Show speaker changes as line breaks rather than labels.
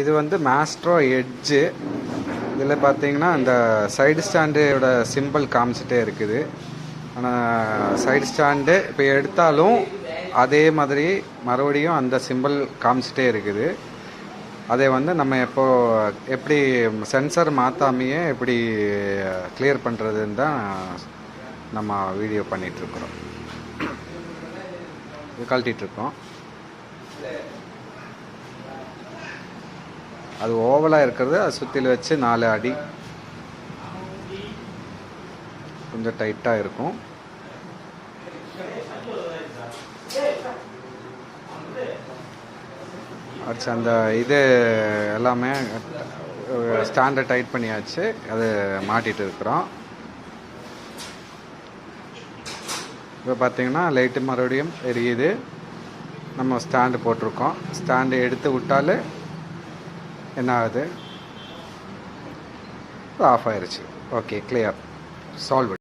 இது வந்து maestro edge. இதில் பார்த்தீங்கன்னா இந்த சைடு ஸ்டாண்டோட சிம்பிள் காமிச்சிட்டே இருக்குது. ஆனால் சைடு ஸ்டாண்டு இப்போ எடுத்தாலும் அதே மாதிரி மறுபடியும் அந்த சிம்பிள் காமிச்சிட்டே இருக்குது. அதை வந்து நம்ம எப்படி சென்சர் மாற்றாமையே எப்படி கிளியர் பண்ணுறதுன்னு தான் நம்ம வீடியோ பண்ணிகிட்ருக்குறோம். இது கழட்டிகிட்ருக்கோம். அது ஓவலாக இருக்கிறது அது சுற்றில வச்சு 4 அடி கொஞ்சம் டைட்டாக இருக்கும். அடிச்சு அந்த இது எல்லாமே ஸ்டாண்டை டைட் பண்ணியாச்சு. அது மாட்டிகிட்டு இருக்கிறோம். இப்போ பார்த்தீங்கன்னா லைட்டு மறுபடியும் எரியுது. நம்ம ஸ்டாண்டு போட்டிருக்கோம். ஸ்டாண்டு எடுத்து விட்டாலே என்ன ஆகுது? ஆஃப் ஆயிடுச்சு. Okay, clear, solve.